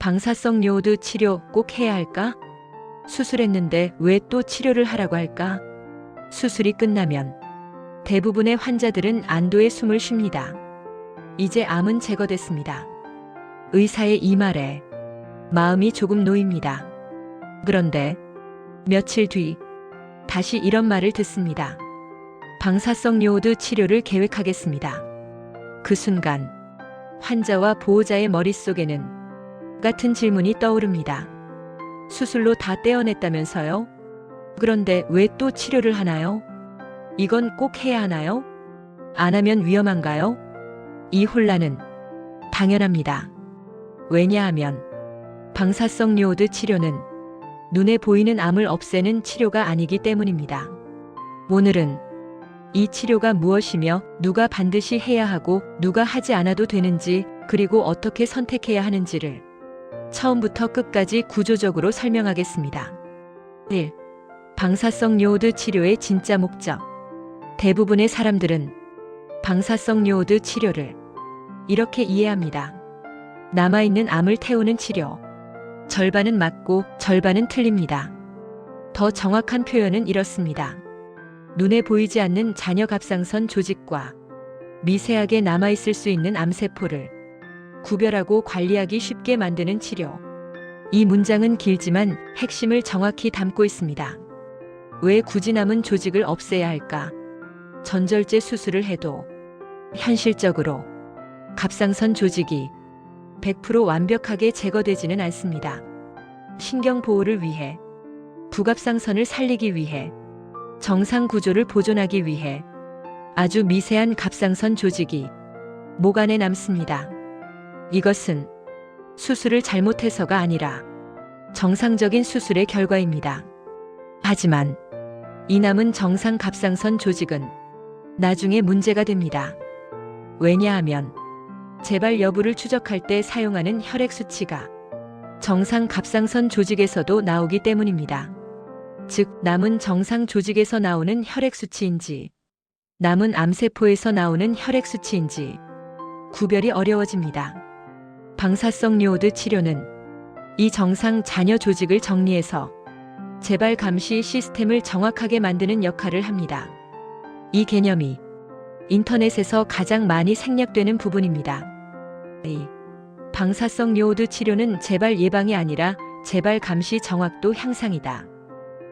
방사성 요오드 치료 꼭 해야 할까? 수술했는데 왜 또 치료를 하라고 할까? 수술이 끝나면 대부분의 환자들은 안도의 숨을 쉽니다. 이제 암은 제거됐습니다. 의사의 이 말에 마음이 조금 놓입니다. 그런데 며칠 뒤 다시 이런 말을 듣습니다. 방사성 요오드 치료를 계획하겠습니다. 그 순간 환자와 보호자의 머릿속에는 같은 질문이 떠오릅니다. 수술로 다 떼어냈다면서요? 그런데 왜 또 치료를 하나요? 이건 꼭 해야 하나요? 안 하면 위험한가요? 이 혼란은 당연합니다. 왜냐하면 방사성 요오드 치료는 눈에 보이는 암을 없애는 치료가 아니기 때문입니다. 오늘은 이 치료가 무엇이며 누가 반드시 해야 하고 누가 하지 않아도 되는지 그리고 어떻게 선택해야 하는지를 처음부터 끝까지 구조적으로 설명하겠습니다. 1. 방사성 요오드 치료의 진짜 목적. 대부분의 사람들은 방사성 요오드 치료를 이렇게 이해합니다. 남아있는 암을 태우는 치료. 절반은 맞고 절반은 틀립니다. 더 정확한 표현은 이렇습니다. 눈에 보이지 않는 잔여 갑상선 조직과 미세하게 남아있을 수 있는 암세포를 구별하고 관리하기 쉽게 만드는 치료. 이 문장은 길지만 핵심을 정확히 담고 있습니다. 왜 굳이 남은 조직을 없애야 할까? 전절제 수술을 해도 현실적으로 갑상선 조직이 100% 완벽하게 제거되지는 않습니다. 신경 보호를 위해, 부갑상선을 살리기 위해, 정상 구조를 보존하기 위해 아주 미세한 갑상선 조직이 목 안에 남습니다. 이것은 수술을 잘못해서가 아니라 정상적인 수술의 결과입니다. 하지만 이 남은 정상 갑상선 조직은 나중에 문제가 됩니다. 왜냐하면 재발 여부를 추적할 때 사용하는 혈액 수치가 정상 갑상선 조직에서도 나오기 때문입니다. 즉, 남은 정상 조직에서 나오는 혈액 수치인지 남은 암세포에서 나오는 혈액 수치인지 구별이 어려워집니다. 방사성 요오드 치료는 이 정상 잔여 조직을 정리해서 재발 감시 시스템을 정확하게 만드는 역할을 합니다. 이 개념이 인터넷에서 가장 많이 생략되는 부분입니다. 2. 방사성 요오드 치료는 재발 예방이 아니라 재발 감시 정확도 향상이다.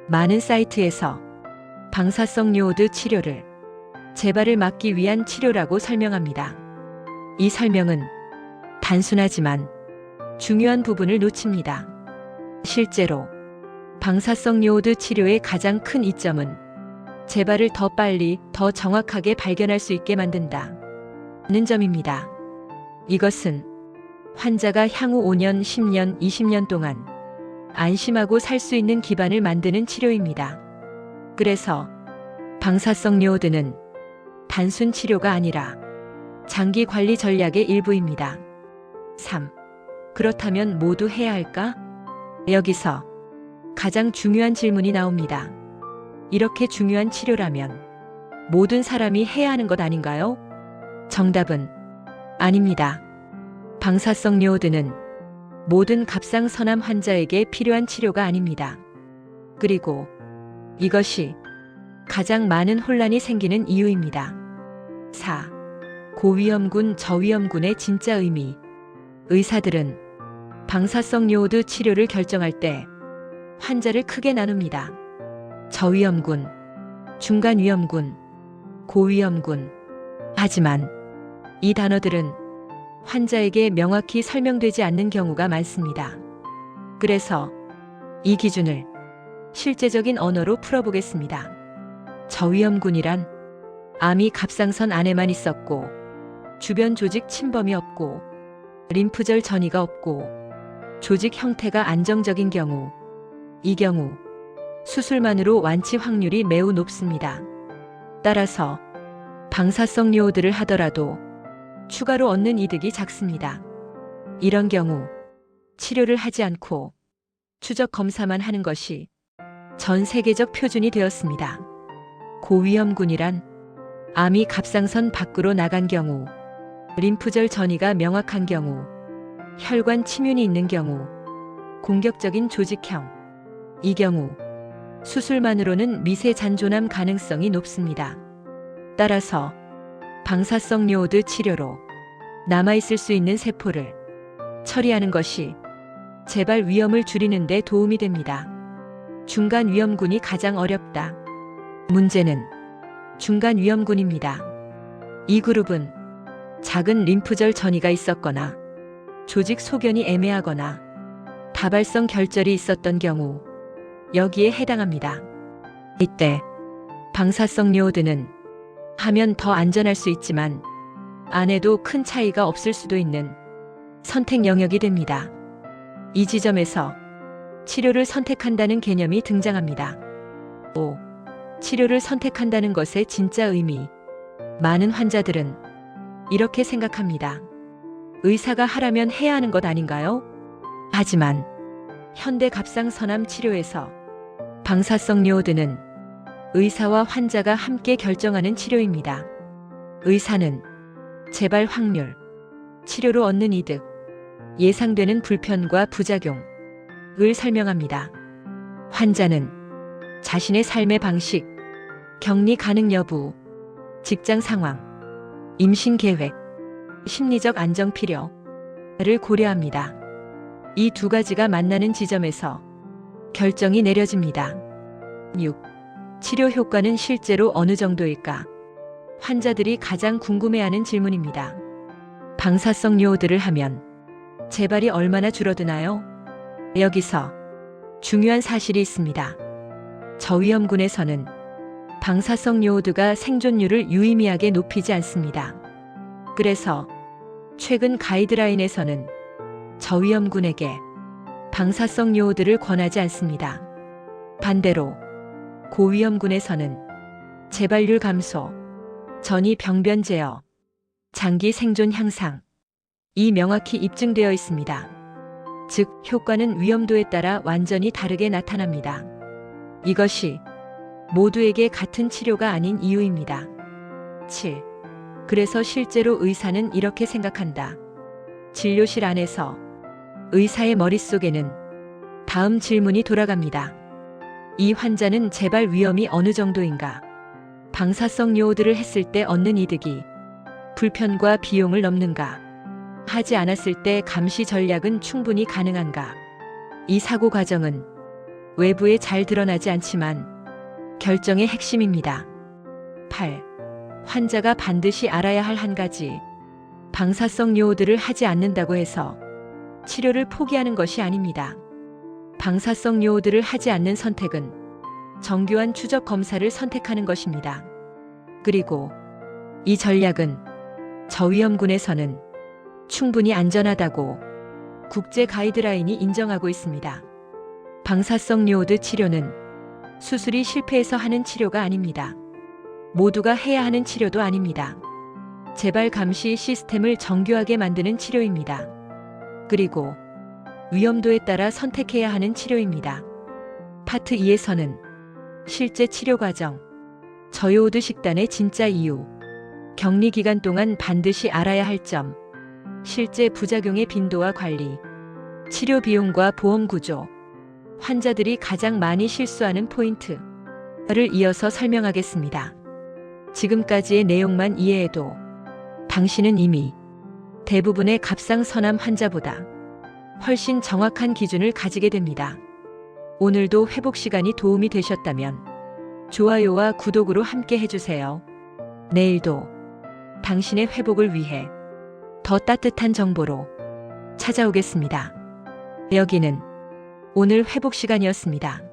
많은 사이트에서 방사성 요오드 치료를 재발을 막기 위한 치료라고 설명합니다. 이 설명은 단순하지만 중요한 부분을 놓칩니다. 실제로 방사성 요오드 치료의 가장 큰 이점은 재발을 더 빨리, 더 정확하게 발견할 수 있게 만든다는 점입니다. 이것은 환자가 향후 5년, 10년, 20년 동안 안심하고 살 수 있는 기반을 만드는 치료입니다. 그래서 방사성 요오드는 단순 치료가 아니라 장기 관리 전략의 일부입니다. 3. 그렇다면 모두 해야 할까? 여기서 가장 중요한 질문이 나옵니다. 이렇게 중요한 치료라면 모든 사람이 해야 하는 것 아닌가요? 정답은 아닙니다. 방사성 요오드는 모든 갑상선암 환자에게 필요한 치료가 아닙니다. 그리고 이것이 가장 많은 혼란이 생기는 이유입니다. 4. 고위험군, 저위험군의 진짜 의미. 의사들은 방사성 요오드 치료를 결정할 때 환자를 크게 나눕니다. 저위험군, 중간위험군, 고위험군. 하지만 이 단어들은 환자에게 명확히 설명되지 않는 경우가 많습니다. 그래서 이 기준을 실제적인 언어로 풀어보겠습니다. 저위험군이란 암이 갑상선 안에만 있었고 주변 조직 침범이 없고 림프절 전이가 없고 조직 형태가 안정적인 경우, 이 경우 수술만으로 완치 확률이 매우 높습니다. 따라서 방사성 요오드를 하더라도 추가로 얻는 이득이 작습니다. 이런 경우 치료를 하지 않고 추적 검사만 하는 것이 전 세계적 표준이 되었습니다. 고위험군이란 암이 갑상선 밖으로 나간 경우, 림프절 전이가 명확한 경우, 혈관 침윤이 있는 경우, 공격적인 조직형. 이 경우 수술만으로는 미세 잔존암 가능성이 높습니다. 따라서 방사성 요오드 치료로 남아있을 수 있는 세포를 처리하는 것이 재발 위험을 줄이는 데 도움이 됩니다. 중간 위험군이 가장 어렵다. 문제는 중간 위험군입니다. 이 그룹은 작은 림프절 전이가 있었거나 조직 소견이 애매하거나 다발성 결절이 있었던 경우 여기에 해당합니다. 이때 방사성 요오드는 하면 더 안전할 수 있지만 안 해도 큰 차이가 없을 수도 있는 선택 영역이 됩니다. 이 지점에서 치료를 선택한다는 개념이 등장합니다. 5. 치료를 선택한다는 것의 진짜 의미. 많은 환자들은 이렇게 생각합니다. 의사가 하라면 해야 하는 것 아닌가요? 하지만 현대 갑상선암 치료에서 방사성 요오드는 의사와 환자가 함께 결정하는 치료입니다. 의사는 재발 확률, 치료로 얻는 이득, 예상되는 불편과 부작용을 설명합니다. 환자는 자신의 삶의 방식, 격리 가능 여부, 직장 상황, 임신 계획, 심리적 안정 필요를 고려합니다. 이 두 가지가 만나는 지점에서 결정이 내려집니다. 6. 치료 효과는 실제로 어느 정도일까? 환자들이 가장 궁금해하는 질문입니다. 방사성 요오드를 하면 재발이 얼마나 줄어드나요? 여기서 중요한 사실이 있습니다. 저위험군에서는 방사성 요오드가 생존율을 유의미하게 높이지 않습니다. 그래서 최근 가이드라인에서는 저위험군에게 방사성 요오드를 권하지 않습니다. 반대로 고위험군에서는 재발률 감소, 전이 병변 제어, 장기 생존 향상, 이 명확히 입증되어 있습니다. 즉, 효과는 위험도에 따라 완전히 다르게 나타납니다. 이것이 모두에게 같은 치료가 아닌 이유입니다. 7. 그래서 실제로 의사는 이렇게 생각한다. 진료실 안에서 의사의 머릿속에는 다음 질문이 돌아갑니다. 이 환자는 재발 위험이 어느 정도인가? 방사성 요오드를 했을 때 얻는 이득이 불편과 비용을 넘는가? 하지 않았을 때 감시 전략은 충분히 가능한가? 이 사고 과정은 외부에 잘 드러나지 않지만 결정의 핵심입니다. 8. 환자가 반드시 알아야 할 한 가지. 방사성 요오드를 하지 않는다고 해서 치료를 포기하는 것이 아닙니다. 방사성 요오드를 하지 않는 선택은 정교한 추적 검사를 선택하는 것입니다. 그리고 이 전략은 저위험군에서는 충분히 안전하다고 국제 가이드라인이 인정하고 있습니다. 방사성 요오드 치료는 수술이 실패해서 하는 치료가 아닙니다. 모두가 해야 하는 치료도 아닙니다. 재발 감시 시스템을 정교하게 만드는 치료입니다. 그리고 위험도에 따라 선택해야 하는 치료입니다. 파트 2에서는 실제 치료 과정, 저요오드 식단의 진짜 이유, 격리 기간 동안 반드시 알아야 할 점, 실제 부작용의 빈도와 관리, 치료 비용과 보험 구조, 환자들이 가장 많이 실수하는 포인트를 이어서 설명하겠습니다. 지금까지의 내용만 이해해도 당신은 이미 대부분의 갑상선암 환자보다 훨씬 정확한 기준을 가지게 됩니다. 오늘도 회복 시간이 도움이 되셨다면 좋아요와 구독으로 함께 해주세요. 내일도 당신의 회복을 위해 더 따뜻한 정보로 찾아오겠습니다. 여기는 오늘 회복 시간이었습니다.